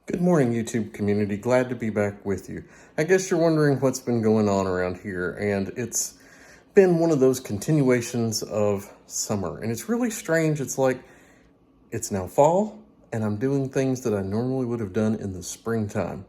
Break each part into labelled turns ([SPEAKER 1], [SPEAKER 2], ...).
[SPEAKER 1] Good morning, YouTube community. Glad to be back with you. I guess you're wondering what's been going on around here, and it's been one of those continuations of summer. And it's really strange. It's like it's now fall, and I'm doing things that I normally would have done in the springtime.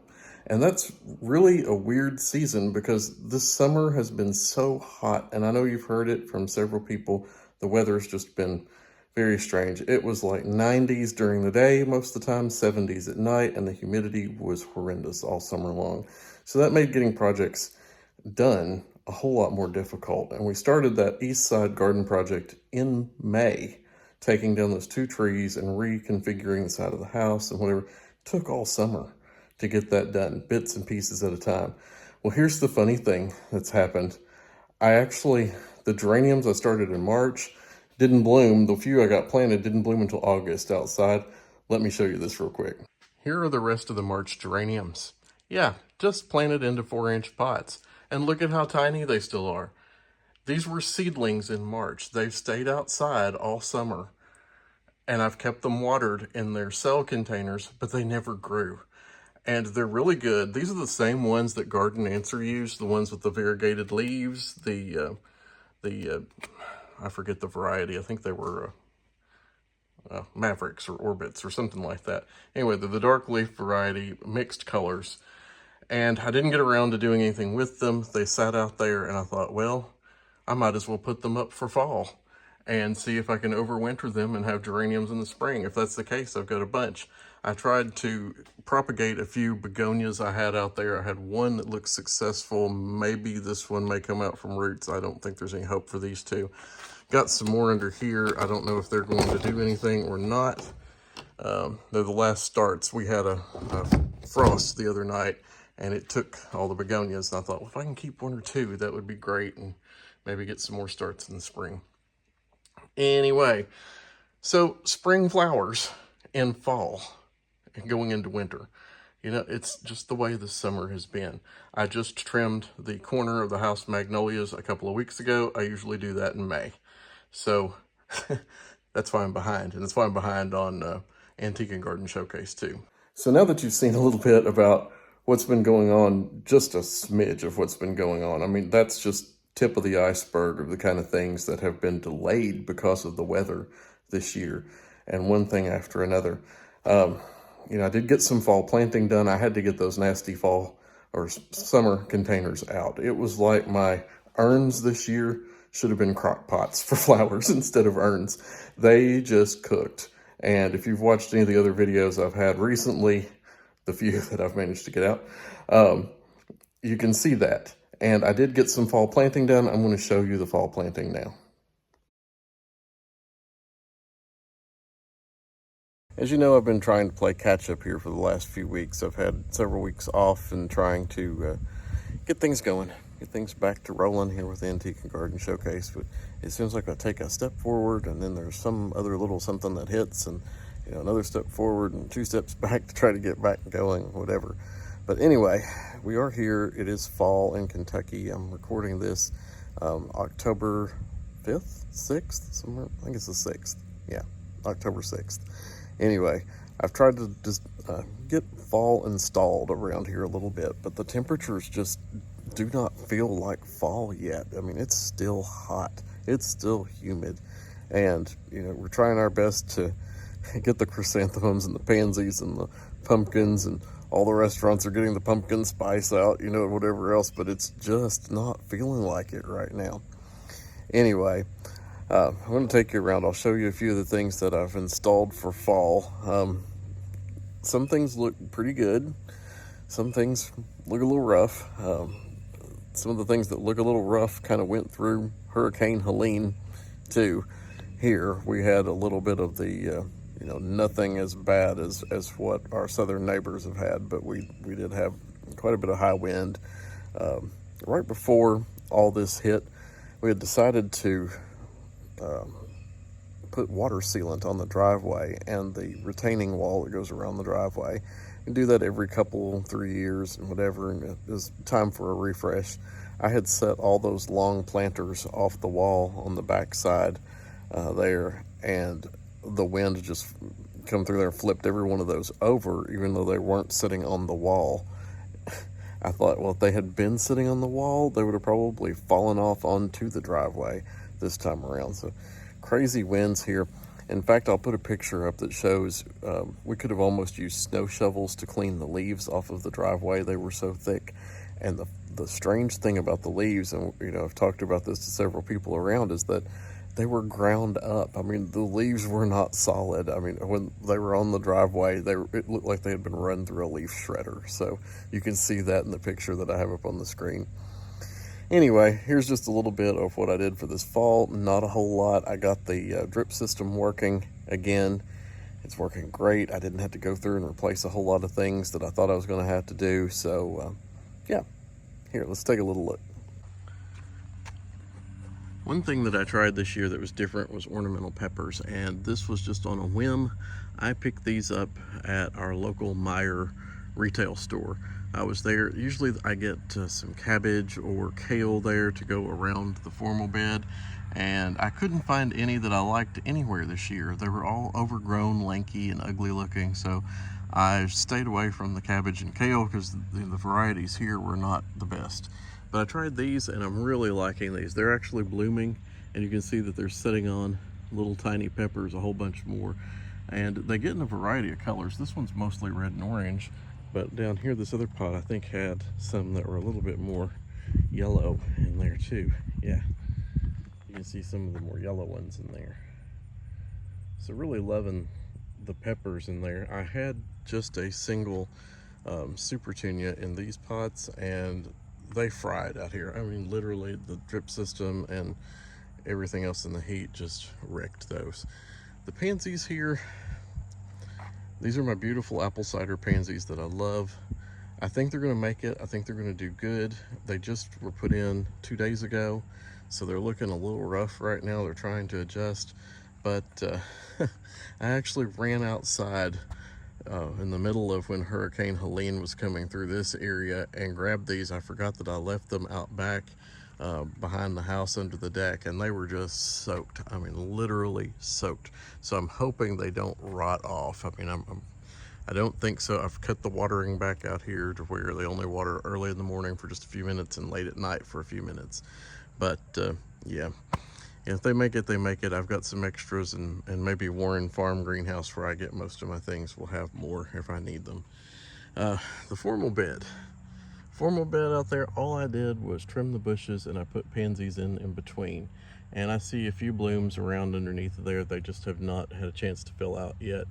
[SPEAKER 1] And that's really a weird season because this summer has been so hot, and I know you've heard it from several people. The weather's just been very strange. It was like 90s during the day most of the time, 70s at night, and the humidity was horrendous all summer long. So that made getting projects done a whole lot more difficult. And we started that east side garden project in May, taking down those 2 trees and reconfiguring the side of the house and whatever. It took all summer to get that done, bits and pieces at a time. Well, here's the funny thing that's happened. The geraniums I started in March didn't bloom. The few I got planted didn't bloom until August outside. Let me show you this real quick. Here are the rest of the March geraniums. Yeah, just planted into 4-inch pots. And look at how tiny they still are. These were seedlings in March. They've stayed outside all summer. And I've kept them watered in their cell containers, but they never grew. And they're really good. These are the same ones that Garden Answer used, the ones with the variegated leaves, I forget the variety. I think they were Mavericks or Orbits or something like that. Anyway, they're the dark leaf variety, mixed colors. And I didn't get around to doing anything with them. They sat out there, and I thought, well, I might as well put them up for fall and see if I can overwinter them and have geraniums in the spring. If that's the case, I've got a bunch. I tried to propagate a few begonias I had out there. I had one that looked successful. Maybe this one may come out from roots. I don't think there's any hope for these two. Got some more under here. I don't know if they're going to do anything or not. They're the last starts. We had a frost the other night, and it took all the begonias. And I thought, well, if I can keep 1 or 2, that would be great, and maybe get some more starts in the spring. Anyway, so spring flowers in fall and going into winter. You know, it's just the way the summer has been. I just trimmed the corner of the house magnolias a couple of weeks ago. I usually do that in May. So that's why I'm behind. And that's why I'm behind on Antique and Garden Showcase too. So now that you've seen a little bit about what's been going on, just a smidge of what's been going on. I mean, that's just tip of the iceberg of the kind of things that have been delayed because of the weather this year, and one thing after another. I did get some fall planting done. I had to get those nasty fall or summer containers out. It was like my urns this year should have been crock pots for flowers instead of urns. They just cooked. And if you've watched any of the other videos I've had recently, the few that I've managed to get out, you can see that. And I did get some fall planting done. I'm going to show you the fall planting now. As you know, I've been trying to play catch up here for the last few weeks. I've had several weeks off and trying to get things going, get things back to rolling here with the Antique and Garden Showcase. But it seems like I take a step forward and then there's some other little something that hits, and another step forward and 2 steps back to try to get back going, whatever. But anyway, we are here. It is fall in Kentucky. I'm recording this October 5th, 6th, somewhere. I think it's the 6th. Yeah, October 6th. Anyway, I've tried to just get fall installed around here a little bit, but the temperatures just do not feel like fall yet. I mean, it's still hot. It's still humid. And, we're trying our best to get the chrysanthemums and the pansies and the pumpkins, and all the restaurants are getting the pumpkin spice out, whatever else, but it's just not feeling like it right now. Anyway, I'm going to take you around. I'll show you a few of the things that I've installed for fall. Some things look pretty good. Some things look a little rough. Some of the things that look a little rough kind of went through Hurricane Helene too. Here we had a little bit of the nothing as bad as what our southern neighbors have had, but we did have quite a bit of high wind. Right before all this hit, we had decided to put water sealant on the driveway and the retaining wall that goes around the driveway. We do that every 3 years and whatever, and it was time for a refresh. I had set all those long planters off the wall on the back side there, and the wind just come through there and flipped every one of those over, even though they weren't sitting on the wall. I thought, well, if they had been sitting on the wall, they would have probably fallen off onto the driveway this time around. So crazy winds here. In fact, I'll put a picture up that shows we could have almost used snow shovels to clean the leaves off of the driveway. They were so thick. And the strange thing about the leaves, and I've talked about this to several people around, is that they were ground up. I mean, the leaves were not solid. I mean, when they were on the driveway, it looked like they had been run through a leaf shredder. So you can see that in the picture that I have up on the screen. Anyway, here's just a little bit of what I did for this fall. Not a whole lot. I got the drip system working again. It's working great. I didn't have to go through and replace a whole lot of things that I thought I was going to have to do. So, yeah. Here, let's take a little look. One thing that I tried this year that was different was ornamental peppers, and this was just on a whim. I picked these up at our local Meijer retail store. I was there. Usually I get some cabbage or kale there to go around the formal bed, and I couldn't find any that I liked anywhere this year. They were all overgrown, lanky, and ugly looking, so I stayed away from the cabbage and kale because the varieties here were not the best. But I tried these, and I'm really liking these. They're actually blooming, and you can see that they're sitting on little tiny peppers, a whole bunch more. And they get in a variety of colors. This one's mostly red and orange, but down here, this other pot, I think, had some that were a little bit more yellow in there too. Yeah, you can see some of the more yellow ones in there. So really loving the peppers in there. I had just a single super tunia in these pots, and they fried out here. I mean, literally the drip system and everything else in the heat just wrecked those. The pansies here, these are my beautiful apple cider pansies that I love. I think they're gonna make it. I think they're gonna do good. They just were put in 2 days ago, so they're looking a little rough right now. They're trying to adjust, but I actually ran outside in the middle of when Hurricane Helene was coming through this area and grabbed these. I forgot that I left them out back behind the house under the deck, and they were just soaked. I mean, literally soaked. So I'm hoping they don't rot off. I mean, I don't think so. I've cut the watering back out here to where they only water early in the morning for just a few minutes and late at night for a few minutes. But yeah. If they make it, they make it. I've got some extras, and maybe Warren Farm Greenhouse, where I get most of my things, will have more if I need them. The formal bed out there, all I did was trim the bushes, and I put pansies in between. And I see a few blooms around underneath there. They just have not had a chance to fill out yet.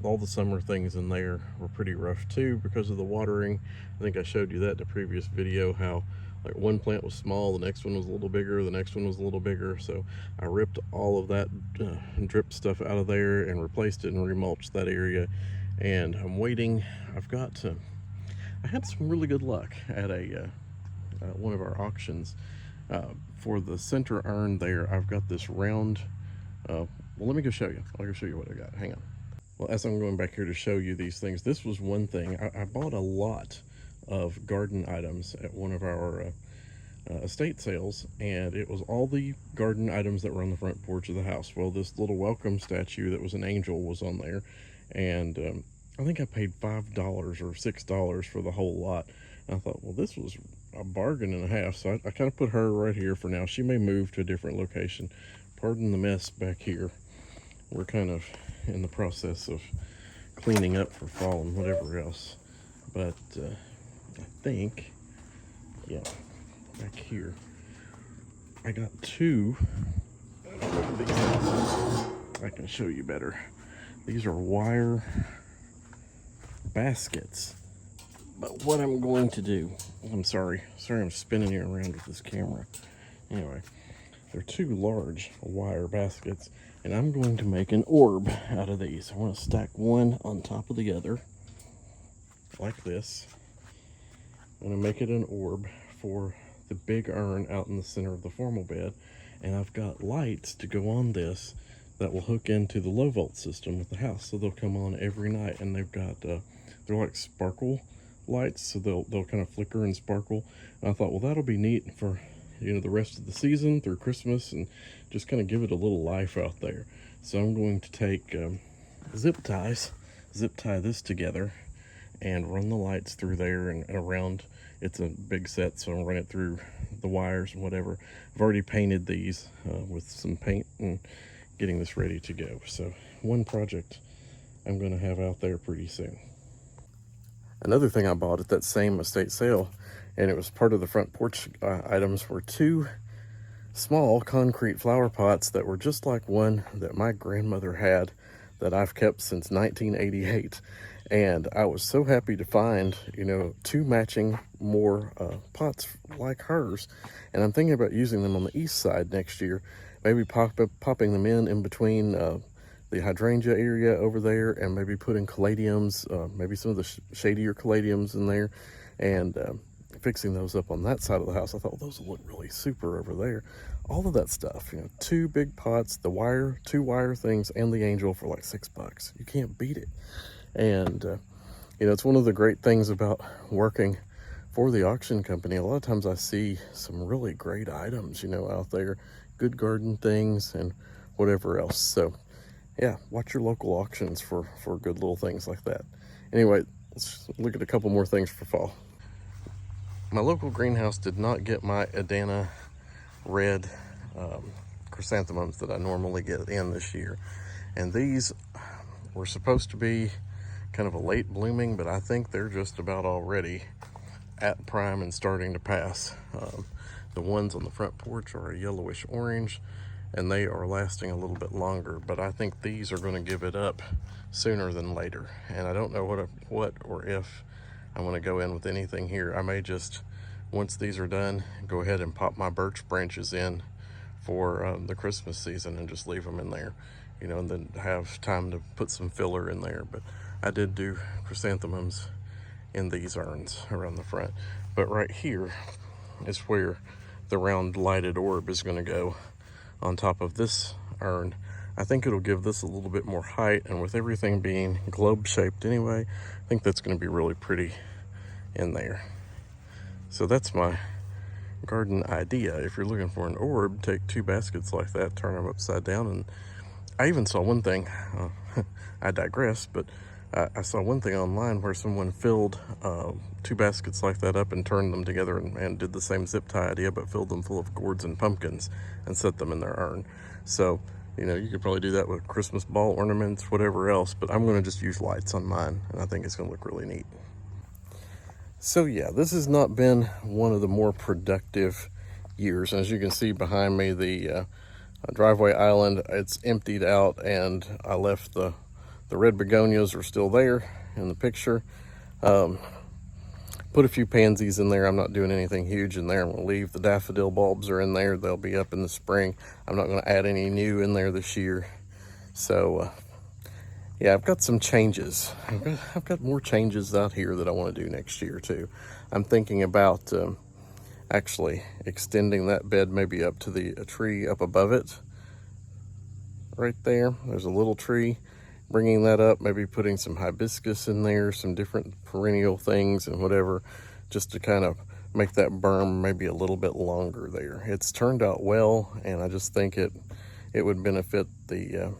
[SPEAKER 1] All the summer things in there were pretty rough too because of the watering. I think I showed you that in the previous video, how like one plant was small, the next one was a little bigger, the next one was a little bigger. So I ripped all of that drip stuff out of there and replaced it and remulched that area. And I'm waiting. I had some really good luck at one of our auctions. For the center urn there, I've got this round, well, let me go show you. I'll go show you what I got. Hang on. Well, as I'm going back here to show you these things, this was one thing. I bought a lot of garden items at one of our estate sales, and it was all the garden items that were on the front porch of the house. Well, this little welcome statue that was an angel was on there, and I think I paid $5 or $6 for the whole lot. And I thought, well, this was a bargain and a half, so I kind of put her right here for now. She may move to a different location. Pardon the mess back here. We're kind of in the process of cleaning up for fall and whatever else, but I think, yeah, back here, I got two of these. I can show you better. These are wire baskets. But what I'm going to do, I'm sorry I'm spinning you around with this camera. Anyway, they're two large wire baskets, and I'm going to make an orb out of these. I want to stack one on top of the other, like this. I'm going to make it an orb for the big urn out in the center of the formal bed, and I've got lights to go on this that will hook into the low volt system with the house, so they'll come on every night, and they've got they're like sparkle lights, so they'll kind of flicker and sparkle. And I thought, well, that'll be neat for the rest of the season through Christmas, and just kind of give it a little life out there. So I'm going to take zip ties, zip tie this together and run the lights through there and around. It's a big set, so I'll run it through the wires and whatever. I've already painted these with some paint and getting this ready to go. So one project I'm going to have out there pretty soon. Another thing I bought at that same estate sale, and it was part of the front porch items, were two small concrete flower pots that were just like one that my grandmother had that I've kept since 1988. And I was so happy to find, you know, two matching more pots like hers. And I'm thinking about using them on the east side next year, maybe popping them in between the hydrangea area over there, and maybe putting caladiums, maybe some of the shadier caladiums in there, and fixing those up on that side of the house. I thought, well, those will look really super over there. All of that stuff, you know, two big pots, the wire, two wire things, and the angel for like $6. You can't beat it. And you know, it's one of the great things about working for the auction company. A lot of times I see some really great items, you know, out there, good garden things and whatever else. So yeah, watch your local auctions for good little things like that. Anyway, let's look at a couple more things for fall. My local greenhouse did not get my Adana red chrysanthemums that I normally get in this year. And these were supposed to be kind of a late blooming, but I think they're just about already at prime and starting to pass. The ones on the front porch are a yellowish orange, and they are lasting a little bit longer, but I think these are going to give it up sooner than later. And I don't know what or if I'm going to go in with anything here. I may just, once these are done, go ahead and pop my birch branches in for the Christmas season and just leave them in there, you know, and then have time to put some filler in there. But I did do chrysanthemums in these urns around the front. But right here is where the round lighted orb is going to go on top of this urn. I think it'll give this a little bit more height, and with everything being globe shaped anyway, I think that's going to be really pretty in there. So that's my garden idea. If you're looking for an orb, take two baskets like that, turn them upside down. And I even saw one thing, I digress, but I saw one thing online where someone filled two baskets like that up and turned them together and did the same zip tie idea, but filled them full of gourds and pumpkins and set them in their urn. So, you know, you could probably do that with Christmas ball ornaments, whatever else, but I'm going to just use lights on mine, and I think it's going to look really neat. So yeah, this has not been one of the more productive years. And as you can see behind me, the driveway island, it's emptied out, and I left the red begonias are still there in the picture. Put a few pansies in there. I'm not doing anything huge in there. I'm going to leave the daffodil bulbs are in there. They'll be up in the spring. I'm not going to add any new in there this year. So yeah, I've got some changes. I've got more changes out here that I want to do next year too. I'm thinking about actually extending that bed maybe up to the tree up above it. Right there, there's a little tree. Bringing that up, maybe putting some hibiscus in there, some different perennial things and whatever, just to kind of make that berm maybe a little bit longer there. It's turned out well, and I just think it would benefit the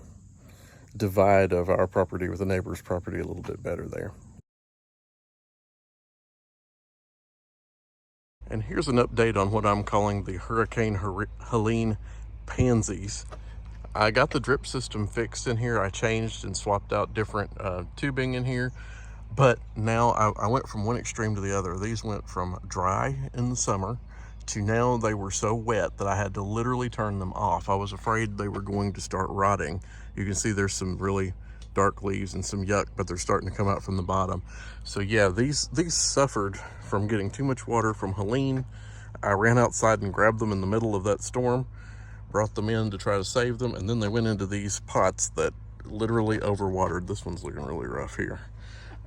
[SPEAKER 1] divide of our property with the neighbor's property a little bit better there. And here's an update on what I'm calling the Hurricane Helene pansies. I got the drip system fixed in here. I changed and swapped out different tubing in here, but now I went from one extreme to the other. These went from dry in the summer to now they were so wet that I had to literally turn them off. I was afraid they were going to start rotting. You can see there's some really dark leaves and some yuck, but they're starting to come out from the bottom. So yeah, these suffered from getting too much water from Helene. I ran outside and grabbed them in the middle of that storm, brought them in to try to save them, and then they went into these pots that literally overwatered. This one's looking really rough here.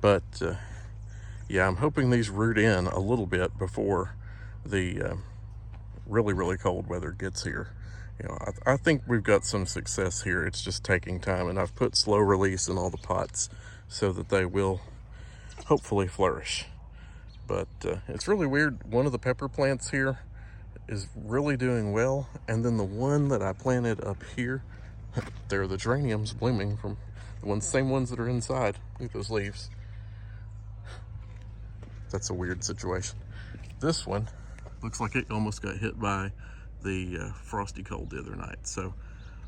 [SPEAKER 1] But yeah, I'm hoping these root in a little bit before the really cold weather gets here. You know, I think we've got some success here. It's just taking time, and I've put slow release in all the pots so that they will hopefully flourish. But it's really weird. One of the pepper plants here is really doing well, and then the one that I planted up here, there are the geraniums blooming from The same ones that are inside. Look at those leaves. That's a weird situation. This one looks like it almost got hit by the frosty cold the other night. So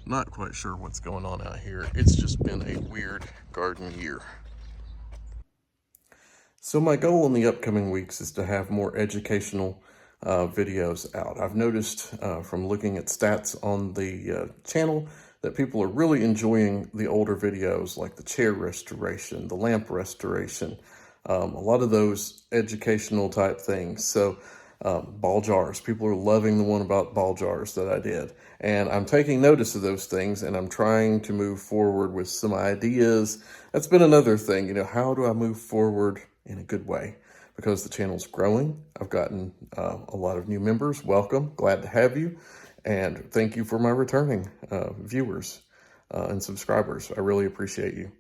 [SPEAKER 1] not quite sure what's going on out here. It's just been a weird garden year. So my goal in the upcoming weeks is to have more educational videos out. I've noticed from looking at stats on the channel that people are really enjoying the older videos, like the chair restoration, the lamp restoration, a lot of those educational type things. So ball jars, people are loving the one about ball jars that I did. And I'm taking notice of those things, and I'm trying to move forward with some ideas. That's been another thing, how do I move forward in a good way? Because the channel's growing. I've gotten a lot of new members. Welcome, glad to have you. And thank you for my returning viewers and subscribers. I really appreciate you.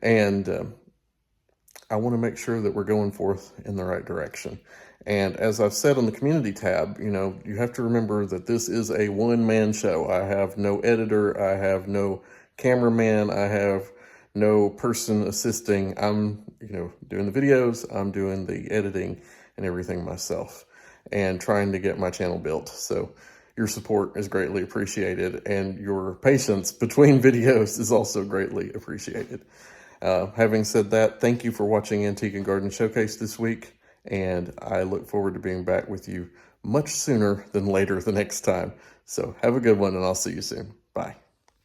[SPEAKER 1] And I want to make sure that we're going forth in the right direction. And as I've said on the community tab, you have to remember that this is a one-man show. I have no editor. I have no cameraman. I have no person assisting. I'm, doing the videos. I'm doing the editing and everything myself and trying to get my channel built. So your support is greatly appreciated, and your patience between videos is also greatly appreciated. Having said that, thank you for watching Antique and Garden Showcase this week, and I look forward to being back with you much sooner than later the next time. So have a good one, and I'll see you soon. Bye.